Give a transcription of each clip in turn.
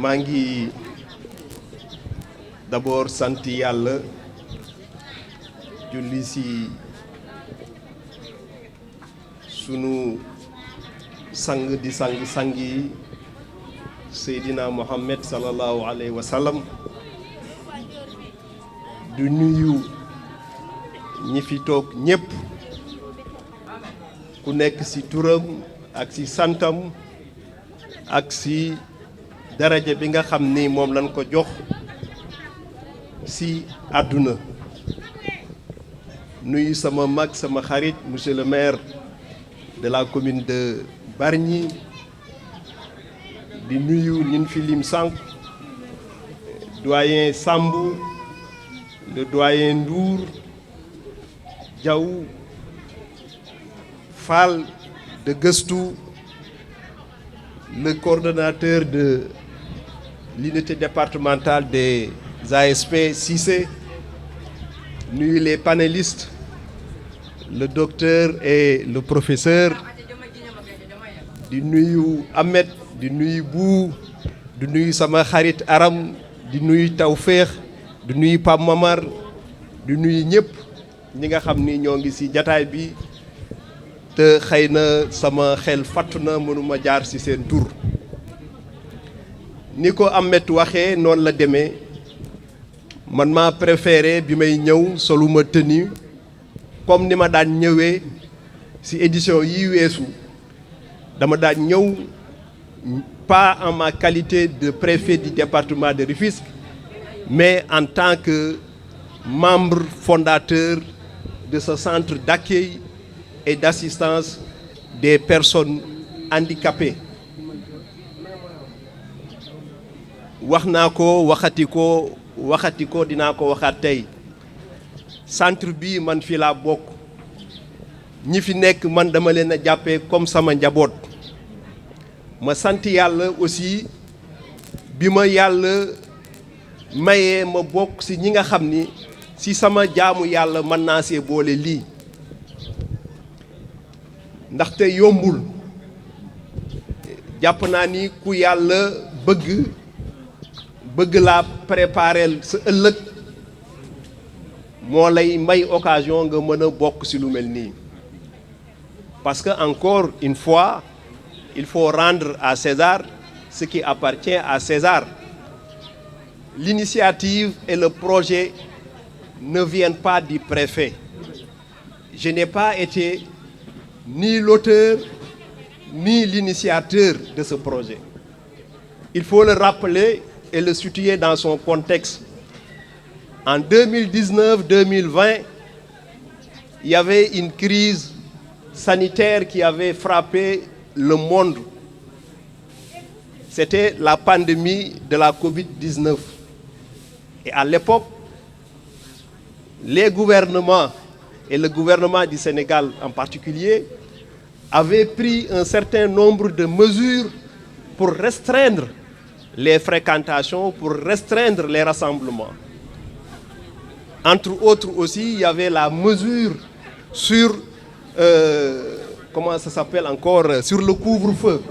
maa ngi d'abord sant yàlla julli ci sunu sang di sang yi Seydina Mohamed sallallahu alayhi wa sallam du nuyu ñi fi toog ñépp ku nekk ci turam ak ci santam ak ci daraja bi nga xam ni moom lañ ko jox ci àdduna nuyu sama mag sama xarit monsieur le maire de la commune de Bargny di nuyu ñin fi lim sànq doyen Sambou le doyen Ndour Diaw Fall de Gëstu le coordonnateur de l'unité départementale des ASP Cissé nuyu les panélistes le docteur et le professeur di nuyu Ahmed di nuyu Bou di nuyu sama xarit Aram di nuyu Tawféex di nuyu Pape Mamar di nuyu ñëpp ñi nga xam ni ñoo ngi ci jataay bi te xëy na sama xel fàttu na mënuma jaar ci seen tur ni ko Ahmed waxee noonu la demee man maa préféré bi may ñëw soluma tenue comme ni ma daan ñëwee ci édition yi weesu dama daan ñëw pas en ma qualité de préfet du département de Rufisque mais en tant que membre fondateur de ce centre d'accueil et d'assistance des personnes handicapées wax naa ko waxati ko dinaa ko waxaat tey centre bi man fi laa bokk ñi fi nekk man dama leen a jàppee comme sama njaboot ma sant yàlla aussi bi ma yàlla mayee ma bokk ci ñi nga xam ni ci sama jaamu yàlla mën naa see boole lii ndaxte yombul jàpp naa ni ku yàlla bëgg laa préparer sa ëllëg moo lay may occasion nga mën a bokk ci lu mel nii parce que encore une fois il faut rendre à César ce qui appartient à César. L'initiative et le projet ne viennent pas du préfet. Je n'ai pas été ni l'auteur ni l'initiateur de ce projet. Il faut le rappeler et le situer dans son contexte. En 2019-2020, il y avait une crise sanitaire qui avait frappé le monde. C'était la pandémie de la Covid-19. Et à l'époque, les gouvernements, et le gouvernement du Sénégal en particulier, avaient pris un certain nombre de mesures pour restreindre les fréquentations, pour restreindre les rassemblements. Entre autres aussi, il y avait la mesure sur, comment ça s'appelle encore, sur le couvre-feu.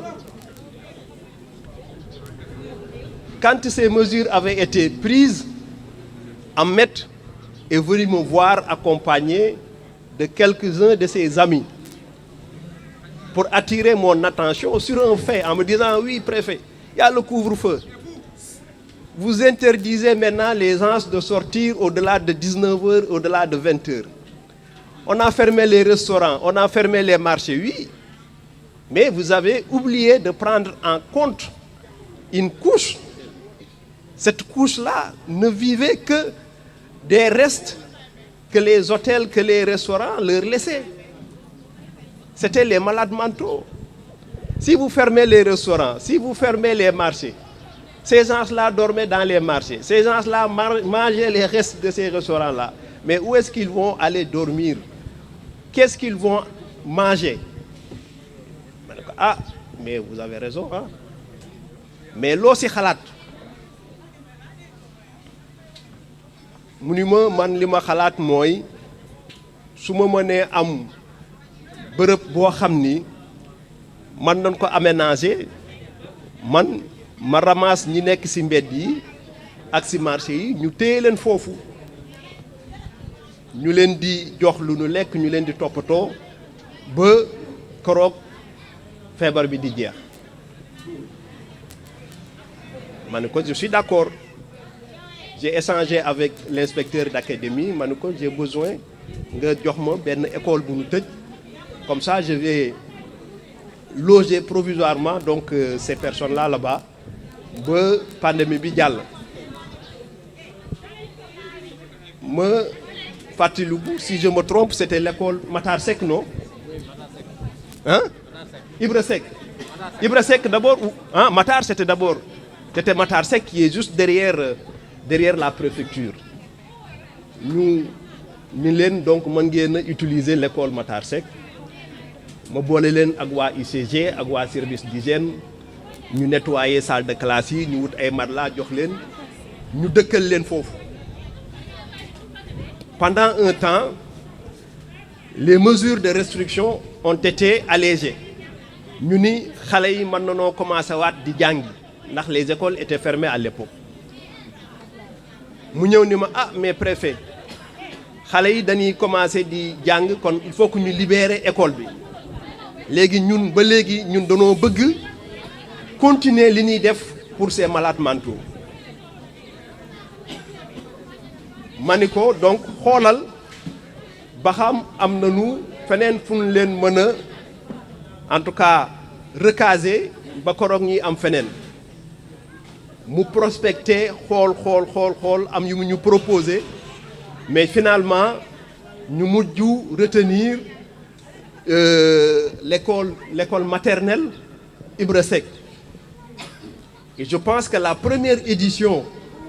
Quand ces mesures avaient été prises, Ahmed est venu me voir accompagné de quelques-uns de ses amis pour attirer mon attention sur un fait en me disant « Oui, préfet, il y a le couvre-feu. Vous interdisez maintenant les gens de sortir au-delà de 19h, au-delà de 20h. On a fermé les restaurants, on a fermé les marchés, oui. Mais vous avez oublié de prendre en compte une couche. Cette couche-là ne vivait que des restes que les hôtels, que les restaurants leur laissaient. C'était les malades mentaux. Si vous fermez les restaurants, si vous fermez les marchés, ces gens-là dormaient dans les marchés. Ces gens-là mangeaient les restes de ces restaurants-là. Mais où est-ce qu'ils vont aller dormir? Qu'est-ce qu'ils vont manger? Ah, mais vous avez raison, hein? Mais loo si xalaat mu ni ma man li ma xalaat mooy su ma mënee am bërëb boo xam ni man nañ ko aménager man ma ramasse ñi nekk ci mbedd yi ak ci marché yi ñu téye leen foofu ñu leen di jox lu nu lekk ñu leen di toppatoo ba koroog feebar bi di jeex ma ne ko je suis d'accord. J'ai échangé avec l'inspecteur d'académie ma ne ko j'ai besoin nga jox ma benn école bu nu tëj comme ça je vais loger provisoirement donc ces personnes-là là-bas ba pandémie bi jàll ma fàttaliku si je me trompe c'était l'école Matar Seck non hein Ibra Seck d'abord ou ah Matar c'était Matar Seck qui est juste derrière la préfecture ñu leen donc mën ngeen a utiliser l'école Matar Seck ma boole leen ak waa UCG ak waa service d'hygiène ñu nettoyer salle de classe yi ñu wut ay matelas jox leen ñu dëkkal leen foofu pendant un temps les mesures de restriction ont été allégées ñu ni xale yi mën nanoo commencé waat di jàngi ndax les écoles étaient fermées à l'époque mu ñëw ni ma mais préfet xale yi dañuy commencer di jàng kon il faut que ñu libérer école bi léegi ñun ba léegi ñun dañoo bëgg continuer li ñuy def pour ces malades mentaux ma ni ko donc xoolal ba xam am nañu feneen fu ñu leen mën a en tout cas recaser ba koroog ñi am feneen mu prospecter xool am yu mu ñu proposer mais finalement ñu mujj retenir l'école maternelle Ibra Seck et je pense que la première édition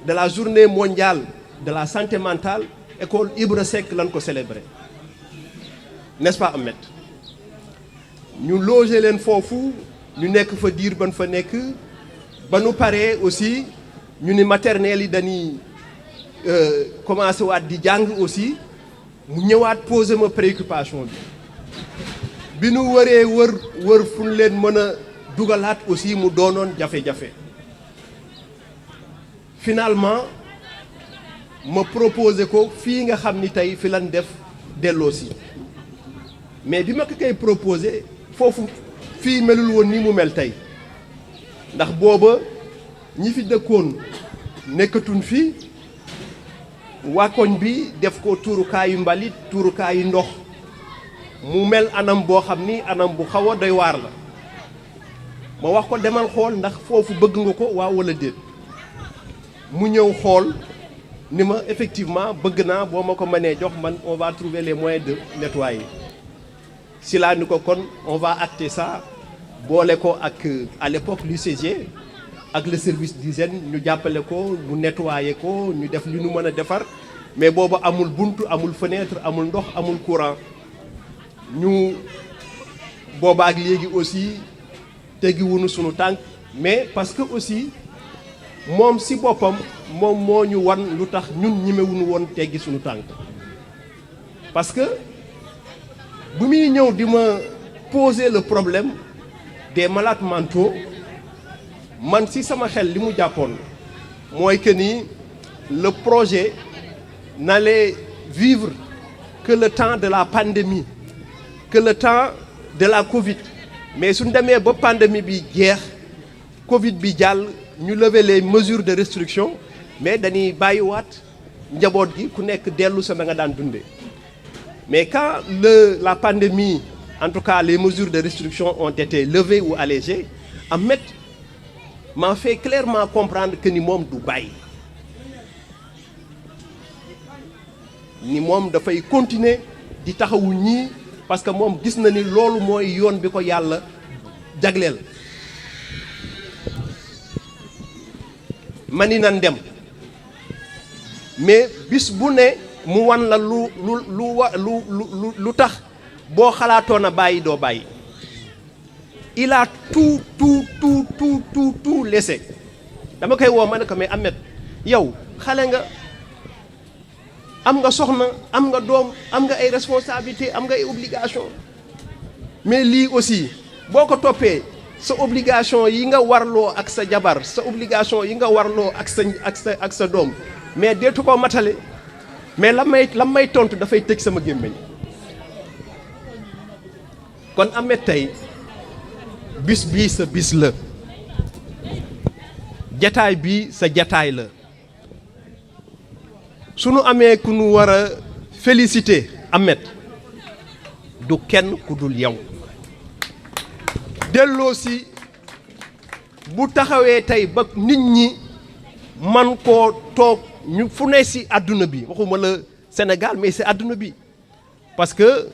de la journée mondiale de la santé mentale école Ibra Seck lañ ko célébrer n'est-ce pas Ahmed ñu loger leen foofu ñu nekk fa diir ban fa nekk ba nu paree aussi ñu ni maternelle yi dañuy commencé waat di jàng aussi mu ñëwaat poser ma préoccupation bi nu wëree wër fu ñu leen mën a dugalaat aussi mu doonoon jafe-jafe finalement ma proposé ko fii nga xam ni tey fi lan def delloosi mais bi ma ko koy proposé foofu fii melul woon ni mu mel tey ndax booba ñi fi dëkkoon nekkatuñ fi waa koñ bi def ko tuurukaayu mbalit tuurukaayu ndox mu mel anam boo xam ni anam bu xaw a doy waar la ma wax ko demal xool ndax foofu bëgg nga ko waaw wala déet mu ñëw xool ni ma effectivement bëgg naa boo ma ko mënee jox man on va trouver les moyens de nettoyer si laa ni ko kon on va acter ça boole ko ak à l'époque l'UCG ak le service d'hygiène ñu jàppale ko mu nettoyer ko ñu def li ñu mën a defar mais boobu amul buntu amul fenêtre amul ndox amul courant ñu booba ak léegi aussi teggiwunu sunu tànk mais parce que aussi moom si boppam moom moo ñu wan lu tax ñun ñemewuñu woon teggi sunu tànk parce que bu muy ñëw di ma poser le problème des malades mentaux man si sama xel li mu jàppoon mooy que ni le projet n'allait vivre que le temps de la pandémie que le temps de la Covid mais suñ demee ba pandémie bi jeex Covid bi jàll ñu lever les mesures de restriction mais dañuy bàyyiwaat njaboot gi ku nekk dellu sa na nga daan dundee mais quand la pandémie en tout cas les mesures de restriction ont été levées ou allégées Ahmed m'a fait clairement comprendre que ni moom du bàyyi ni moom dafay continuer di taxawu ñii parce que moom gis na ni loolu mooy yoon bi ko yàlla jagleel mani nan dem mais bis bu ne mu wan la lu tax boo xalaatoon a bàyyi doo bàyyi il a tout laissé dama koy woo ma ne ko mais Ahmed yow xale nga am nga soxna am nga doom am nga ay responsabilités am nga ay obligations mais lii aussi boo ko toppee sa obligation yi nga warloo ak sa jabar sa obligation yi nga warloo ak sa doom mais deetu ko matale mais la may tontu dafay tëj sama gémmiñ kon Ahmed tey bis bii sa bis la jataay bii sa jataay la sunu amee ku nu war a féliciter Ahmed du kenn ku dul yow delloo si bu taxawee tey ba nit ñi man koo toog ñu fu ne si àdduna bi waxuma la Sénégal mais si àdduna bi parce que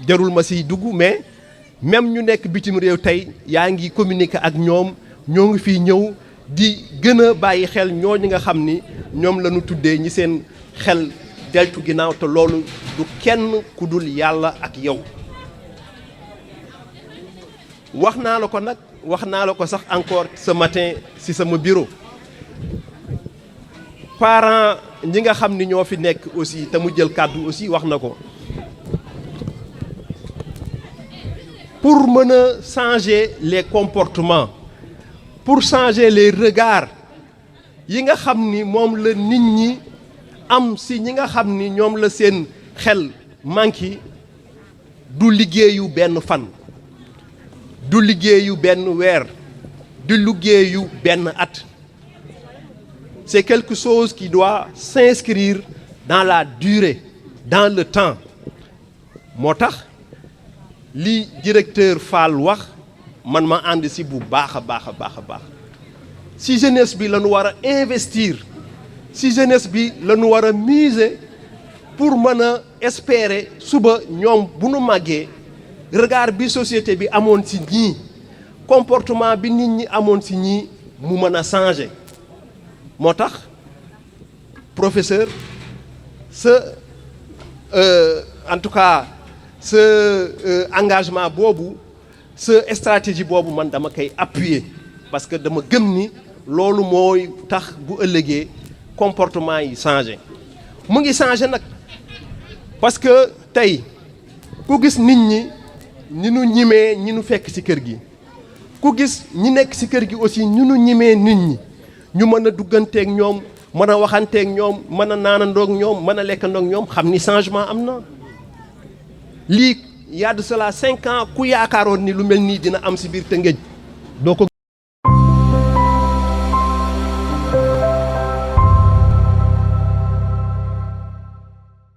jarul ma siy dugg mais même ñu nekk bitim réew tey yaa ngi communiquer ak ñoom ñoo ngi fii ñëw di gën a bàyyi xel ñooñu nga xam ni ñoom la ñu tuddee ñi seen xel deltu ginnaaw te loolu du kenn ku dul yàlla ak yow wax naa la ko nag wax naa la ko sax encore ce matin ci sama bureau parents ñi nga xam ni ñoo fi nekk aussi te mu jël kàddu aussi wax na ko pour mën a changer les comportements pour changer les regards yi nga xam ni moom la nit ñi am ci ñi nga xam ni ñoom la seen xel manqué du liggéeyu benn fan du liggéeyu benn weer du liggéeyu benn at c'est quelque chose qui doit s'inscrire dans la durée dans le temps moo tax li directeur Fall wax man ma ànd ci bu baax a baax a baax a baax ci jeunesse bi la ñu war a investir ci jeunesse bi la ñu war a miser pour mën a espérer suba ñoom bu nu màggee regard bi société bi amoon ci ñii comportement bi nit ñi amoon ci ñii mu mën a changer moo tax professeur en tout cas ce engagement boobu ce stratégie boobu man dama koy appuyer parce que dama gëm ni loolu mooy tax bu ëllëgee comportement yi changer mu ngi changer nag parce que tey ku gis nit ñi ñi nu ñimee ñi nu fekk ci kër gi ku gis ñi nekk ci kër gi aussi ñu nu ñimee nit ñi ñu mën a dugganteeg ñoom mën a waxanteeg ñoom mën a naanandoog ñoom mën a lekkandoog ñoom xam ni changement am na lii y a de cela 5 ans ku yaakaaroon ni lu mel nii dina am ci biir Tëngéej doo ko